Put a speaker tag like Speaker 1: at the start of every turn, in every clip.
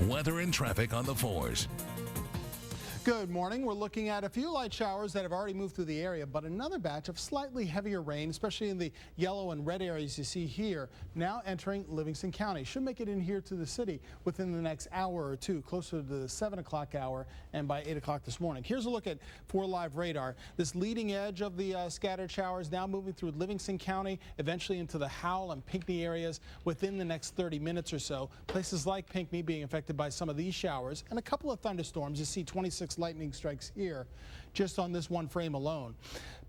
Speaker 1: Weather and traffic on the 4s.
Speaker 2: Good morning. We're looking at a few light showers that have already moved through the area, but another batch of slightly heavier rain, especially in the yellow and red areas you see here, now entering Livingston County. Should make it in here to the city within the next hour or two, closer to the 7 o'clock hour and by 8 o'clock this morning. Here's a look at 4Live radar. This leading edge of the scattered showers now moving through Livingston County, eventually into the Howell and Pinckney areas within the next 30 minutes or so. Places like Pinckney being affected by some of these showers and a couple of thunderstorms. You see 26 lightning strikes here just on this one frame alone.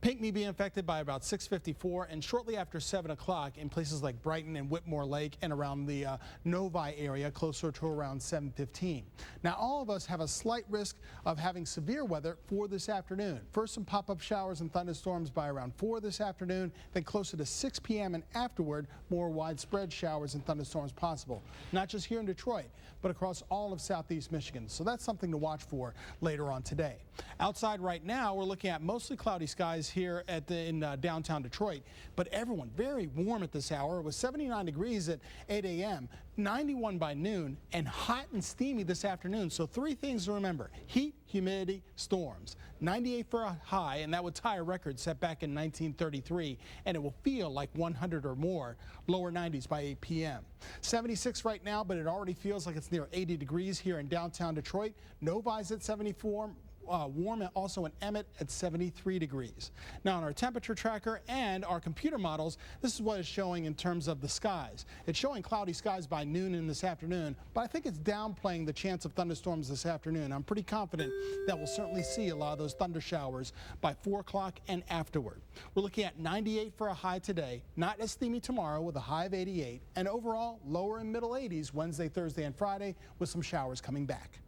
Speaker 2: Pinckney being affected by about 6:54 and shortly after 7 o'clock in places like Brighton and Whitmore Lake and around the Novi area closer to around 7:15. Now all of us have a slight risk of having severe weather for this afternoon. First some pop-up showers and thunderstorms by around 4 this afternoon, then closer to 6 p.m. and afterward more widespread showers and thunderstorms possible. Not just here in Detroit, but across all of southeast Michigan. So that's something to watch for later on today. Outside right now, we're looking at mostly cloudy skies here in downtown Detroit, but everyone very warm at this hour. It was 79 degrees at 8 a.m., 91 by noon, and hot and steamy this afternoon. So three things to remember: heat, humidity, storms. 98 for a high, and that would tie a record set back in 1933, and it will feel like 100 or more. Lower 90s by 8 p.m. 76 right now, but it already feels like it's near 80 degrees here in downtown Detroit. Novi's at 74. Warm and also in Emmett at 73 degrees. Now on our temperature tracker and our computer models, this is what it's showing in terms of the skies. It's showing cloudy skies by noon in this afternoon, but I think it's downplaying the chance of thunderstorms this afternoon. I'm pretty confident that we'll certainly see a lot of those thunder showers by 4 o'clock and afterward. We're looking at 98 for a high today, not as steamy tomorrow with a high of 88, and overall lower and middle 80s Wednesday, Thursday, and Friday with some showers coming back.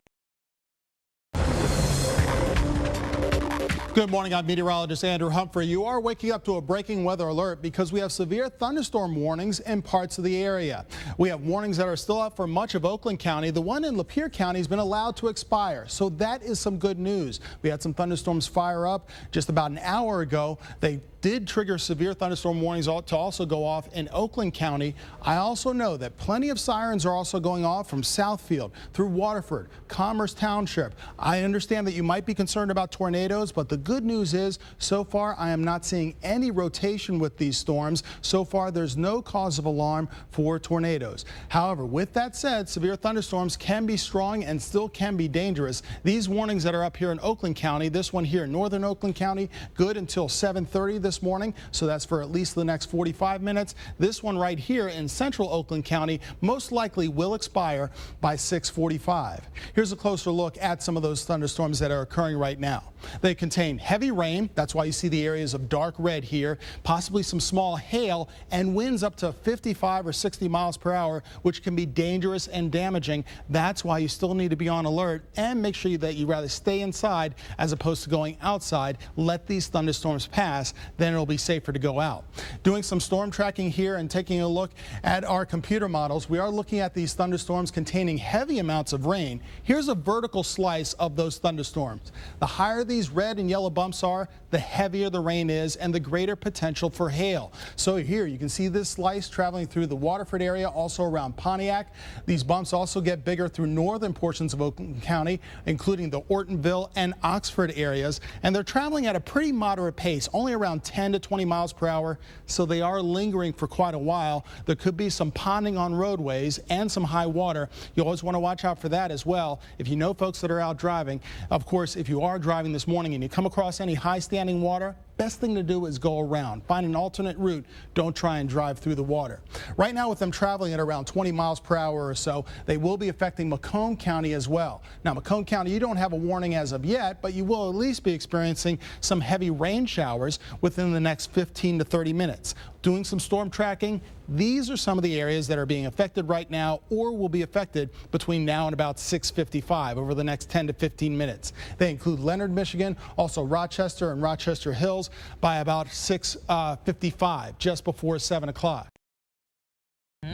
Speaker 2: Good morning, I'm meteorologist Andrew Humphrey. You are waking up to a breaking weather alert because we have severe thunderstorm warnings in parts of the area. We have warnings that are still up for much of Oakland County. The one in Lapeer County has been allowed to expire, so that is some good news. We had some thunderstorms fire up just about an hour ago. They did trigger severe thunderstorm warnings to also go off in Oakland County. I also know that plenty of sirens are also going off from Southfield through Waterford, Commerce Township. I understand that you might be concerned about tornadoes, but the good news is so far I am not seeing any rotation with these storms. So far there's no cause of alarm for tornadoes. However, with that said, severe thunderstorms can be strong and still can be dangerous. These warnings that are up here in Oakland County, this one here in northern Oakland County, good until 7:30 this morning, so that's for at least the next 45 minutes. This one right here in central Oakland County most likely will expire by 6:45. Here's a closer look at some of those thunderstorms that are occurring right now. They contain heavy rain, that's why you see the areas of dark red here, possibly some small hail and winds up to 55 or 60 miles per hour, which can be dangerous and damaging. That's why you still need to be on alert and make sure that you rather stay inside as opposed to going outside. Let these thunderstorms pass, then it'll be safer to go out. Doing some storm tracking here and taking a look at our computer models, we are looking at these thunderstorms containing heavy amounts of rain. Here's a vertical slice of those thunderstorms. The higher these red and yellow bumps are, the heavier the rain is and the greater potential for hail. So here you can see this slice traveling through the Waterford area, also around Pontiac. These bumps also get bigger through northern portions of Oakland County, including the Ortonville and Oxford areas, and they're traveling at a pretty moderate pace, only around 10 to 20 miles per hour, so they are lingering for quite a while. There could be some ponding on roadways and some high water. You always want to watch out for that as well. If you know folks that are out driving, of course, if you are driving this morning and you come across any high standing water, best thing to do is go around. Find an alternate route. Don't try and drive through the water. Right now, with them traveling at around 20 miles per hour or so, they will be affecting Macomb County as well. Now, Macomb County, you don't have a warning as of yet, but you will at least be experiencing some heavy rain showers within the next 15 to 30 minutes. Doing some storm tracking, these are some of the areas that are being affected right now or will be affected between now and about 6:55 over the next 10 to 15 minutes. They include Leonard, Michigan, also Rochester and Rochester Hills by about 6:55, just before 7 o'clock.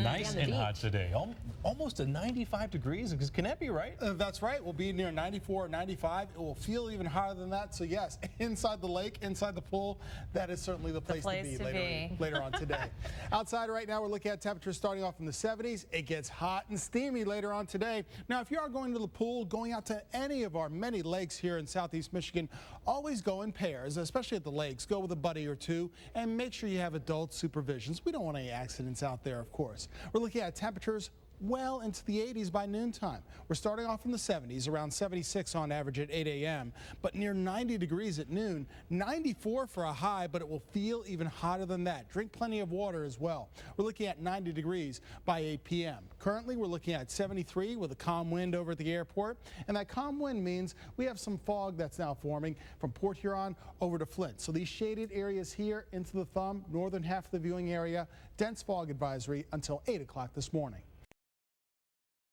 Speaker 3: Nice and hot today. Almost to 95 degrees. Can that be right?
Speaker 2: That's right. We'll be near 94, 95. It will feel even hotter than that. So yes, inside the lake, inside the pool, that is certainly the place to be later on today. Outside right now, we're looking at temperatures starting off in the 70s. It gets hot and steamy later on today. Now, if you are going to the pool, going out to any of our many lakes here in Southeast Michigan, always go in pairs, especially at the lakes. Go with a buddy or two and make sure you have adult supervisions. We don't want any accidents out there, of course. We're looking at temperatures well into the 80s by noontime. We're starting off in the 70s, around 76 on average at 8 a.m., but near 90 degrees at noon, 94 for a high, but it will feel even hotter than that. Drink plenty of water as well. We're looking at 90 degrees by 8 p.m. Currently, we're looking at 73 with a calm wind over at the airport, and that calm wind means we have some fog that's now forming from Port Huron over to Flint. So these shaded areas here into the thumb, northern half of the viewing area, dense fog advisory until 8 o'clock this morning.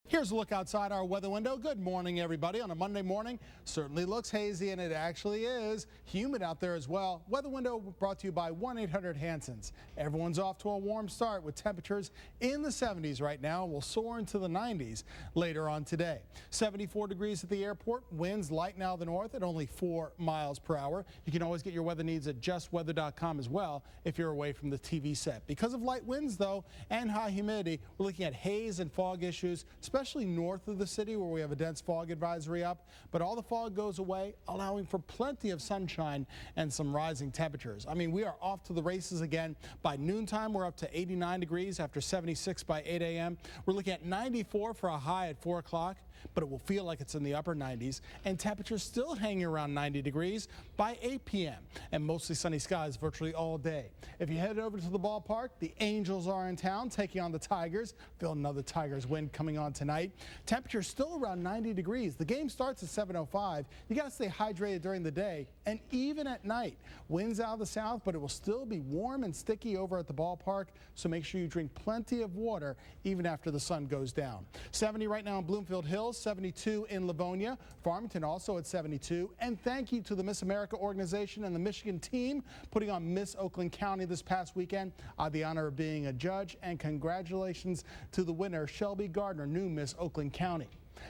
Speaker 2: Here's a look outside our weather window. Good morning, everybody. On a Monday morning, certainly looks hazy, and it actually is. Humid out there as well. Weather window brought to you by 1-800-HANSONS. Everyone's off to a warm start with temperatures in the 70s right now. We'll soar into the 90s later on today. 74 degrees at the airport. Winds light now the north at only 4 miles per hour. You can always get your weather needs at justweather.com as well if you're away from the TV set. Because of light winds, though, and high humidity, we're looking at haze and fog issues, especially north of the city where we have a dense fog advisory up, but all the fog goes away, allowing for plenty of sunshine and some rising temperatures. I mean, we are off to the races again. By noontime, we're up to 89 degrees after 76 by 8 a.m. We're looking at 94 for a high at 4 o'clock, but it will feel like it's in the upper 90s, and temperatures still hanging around 90 degrees by 8 p.m. and mostly sunny skies virtually all day. If you head over to the ballpark, the Angels are in town taking on the Tigers. Feel another Tigers win coming on tonight. Temperatures still around 90 degrees. The game starts at 7:05. You got to stay hydrated during the day and even at night. Winds out of the south, but it will still be warm and sticky over at the ballpark, so make sure you drink plenty of water even after the sun goes down. 70 right now in Bloomfield Hills, 72 in Livonia, Farmington also at 72. And thank you to the Miss America organization and the Michigan team putting on Miss Oakland County this past weekend. I had the honor of being a judge, and congratulations to the winner, Shelby Gardner, new Miss Oakland County.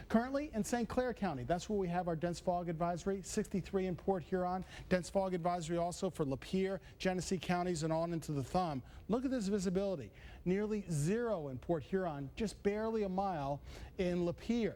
Speaker 2: Currently in St. Clair County, that's where we have our dense fog advisory, 63 in Port Huron. Dense fog advisory also for Lapeer, Genesee counties, and on into the thumb. Look at this visibility. Nearly 0 in Port Huron, just barely a mile in Lapeer.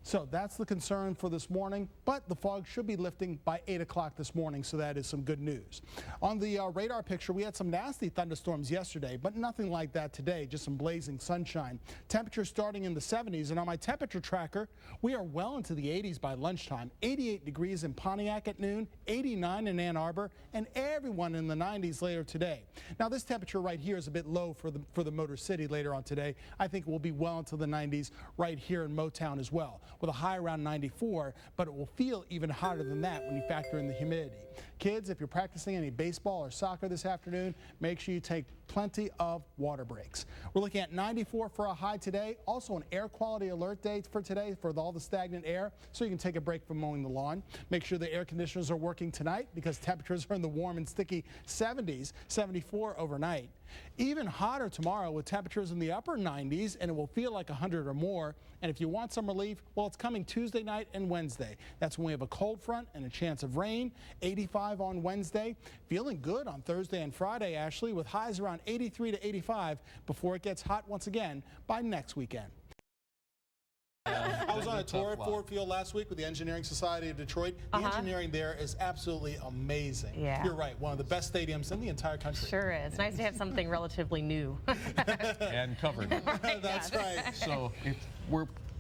Speaker 2: So that's the concern for this morning, but the fog should be lifting by 8 o'clock this morning, so that is some good news. On the radar picture, we had some nasty thunderstorms yesterday, but nothing like that today, just some blazing sunshine. Temperatures starting in the 70s, and on my temperature tracker, we are well into the 80s by lunchtime. 88 degrees in Pontiac at noon, 89 in Ann Arbor, and everyone in the 90s later today. Now, this temperature right here is a bit low for the Motor City later on today. I think we'll be well into the 90s right here in Motown as well, with a high around 94, but it will feel even hotter than that when you factor in the humidity. Kids, if you're practicing any baseball or soccer this afternoon, make sure you take plenty of water breaks. We're looking at 94 for a high today. Also an air quality alert day for today for all the stagnant air, so you can take a break from mowing the lawn. Make sure the air conditioners are working tonight because temperatures are in the warm and sticky 70s, 74 overnight. Even hotter tomorrow with temperatures in the upper 90s, and it will feel like 100 or more. And if you want some relief, well, it's coming Tuesday night and Wednesday. That's when we have a cold front and a chance of rain. 85 on Wednesday. Feeling good on Thursday and Friday, Ashley, with highs around 83 to 85 before it gets hot once again by next weekend. I was on a tour at Ford Field last week with the Engineering Society of Detroit. The engineering there is absolutely amazing.
Speaker 4: Yeah.
Speaker 2: You're right, one of the best stadiums in the entire country.
Speaker 4: Sure is. Nice to have something relatively new.
Speaker 3: And covered.
Speaker 2: That's right.
Speaker 3: So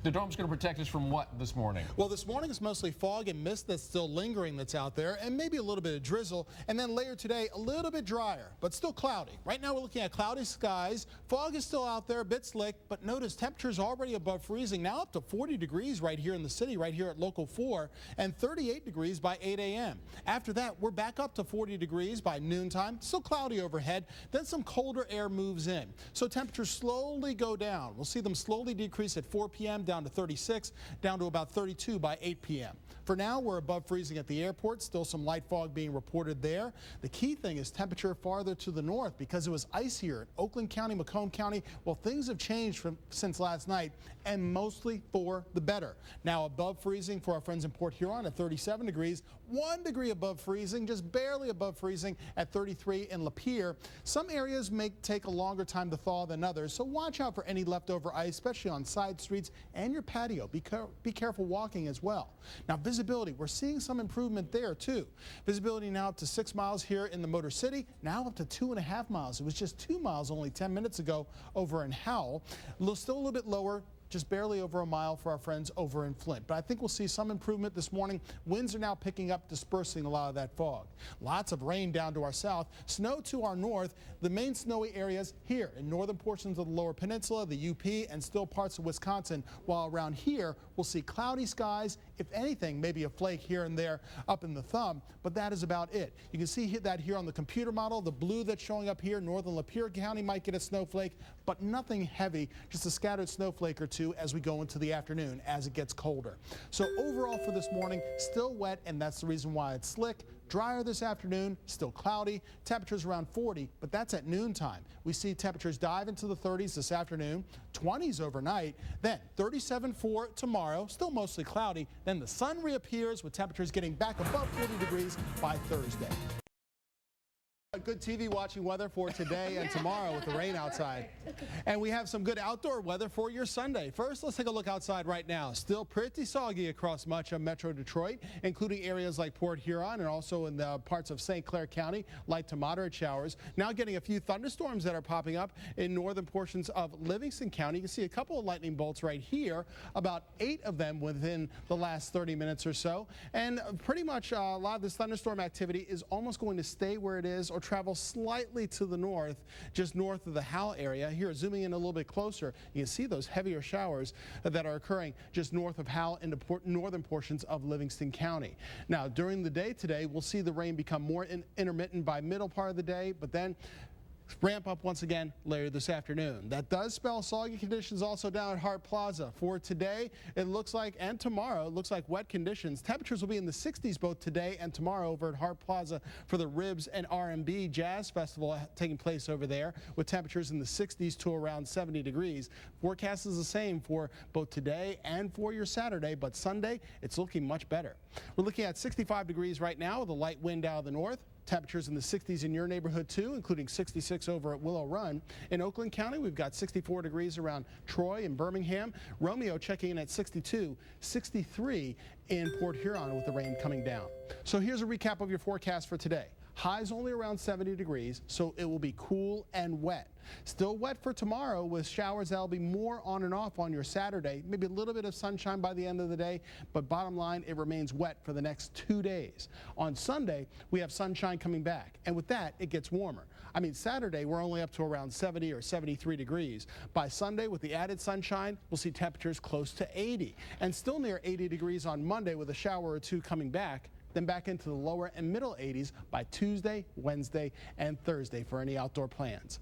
Speaker 3: the dome's going to protect us from what this morning?
Speaker 2: Well, this morning is mostly fog and mist that's still lingering that's out there, and maybe a little bit of drizzle. And then later today, a little bit drier, but still cloudy. Right now we're looking at cloudy skies. Fog is still out there, a bit slick, but notice temperatures already above freezing, now up to 40 degrees right here in the city, right here at Local 4, and 38 degrees by 8 a.m. After that, we're back up to 40 degrees by noontime. Still cloudy overhead. Then some colder air moves in. So temperatures slowly go down. We'll see them slowly decrease at 4 p.m. down down to 36, down to about 32 by 8 p.m. For now, we're above freezing at the airport. Still some light fog being reported there. The key thing is temperature farther to the north because it was icier in Oakland County, Macomb County. Well, things have changed since last night, and mostly for the better. Now above freezing for our friends in Port Huron at 37 degrees, 1 degree above freezing, just barely above freezing at 33 in Lapeer. Some areas may take a longer time to thaw than others, so watch out for any leftover ice, especially on side streets and your patio. Be careful walking as well. Now visibility, we're seeing some improvement there too. Visibility now up to 6 miles here in the Motor City, now up to 2.5 miles. It was just 2 miles only 10 minutes ago over in Howell. Still a little bit lower, just barely over a mile for our friends over in Flint. But I think we'll see some improvement this morning. Winds are now picking up, dispersing a lot of that fog. Lots of rain down to our south, snow to our north. The main snowy areas here in northern portions of the lower peninsula, the UP, and still parts of Wisconsin, while around here we'll see cloudy skies. If anything, maybe a flake here and there up in the thumb, but that is about it. You can see that here on the computer model. The blue that's showing up here, northern Lapeer County might get a snowflake, but nothing heavy, just a scattered snowflake or two as we go into the afternoon as it gets colder. So overall for this morning, still wet, and that's the reason why it's slick. Drier this afternoon, still cloudy, temperatures around 40, but that's at noontime. We see temperatures dive into the 30s this afternoon, 20s overnight, then 37 for tomorrow, still mostly cloudy. Then the sun reappears with temperatures getting back above 40 degrees by Thursday. Good TV watching weather for today and tomorrow with the rain outside. And we have some good outdoor weather for your Sunday. First, let's take a look outside right now. Still pretty soggy across much of Metro Detroit, including areas like Port Huron and also in the parts of St. Clair County, light to moderate showers. Now getting a few thunderstorms that are popping up in northern portions of Livingston County. You can see a couple of lightning bolts right here, about 8 of them within the last 30 minutes or so. And pretty much a lot of this thunderstorm activity is almost going to stay where it is or travel slightly to the north, just north of the Howell area. Here, zooming in a little bit closer, you can see those heavier showers that are occurring just north of Howell into northern portions of Livingston County. Now, during the day today, we'll see the rain become more intermittent by middle part of the day, but then ramp up once again later this afternoon. That does spell soggy conditions also down at Hart Plaza. For today, it looks like, and tomorrow, it looks like wet conditions. Temperatures will be in the 60s both today and tomorrow over at Hart Plaza for the Ribs and R&B Jazz Festival taking place over there, with temperatures in the 60s to around 70 degrees. Forecast is the same for both today and for your Saturday, but Sunday, it's looking much better. We're looking at 65 degrees right now with a light wind out of the north. Temperatures in the 60s in your neighborhood too, including 66 over at Willow Run. In Oakland County, we've got 64 degrees around Troy and Birmingham. Romeo checking in at 62, 63 in Port Huron with the rain coming down. So here's a recap of your forecast for today. Highs only around 70 degrees, so it will be cool and wet. Still wet for tomorrow with showers that'll be more on and off on your Saturday. Maybe a little bit of sunshine by the end of the day, but bottom line, it remains wet for the next 2 days. On Sunday, we have sunshine coming back, and with that, it gets warmer. I mean, Saturday, we're only up to around 70 or 73 degrees. By Sunday, with the added sunshine, we'll see temperatures close to 80, and still near 80 degrees on Monday with a shower or two coming back. Then back into the lower and middle 80s by Tuesday, Wednesday, and Thursday for any outdoor plans.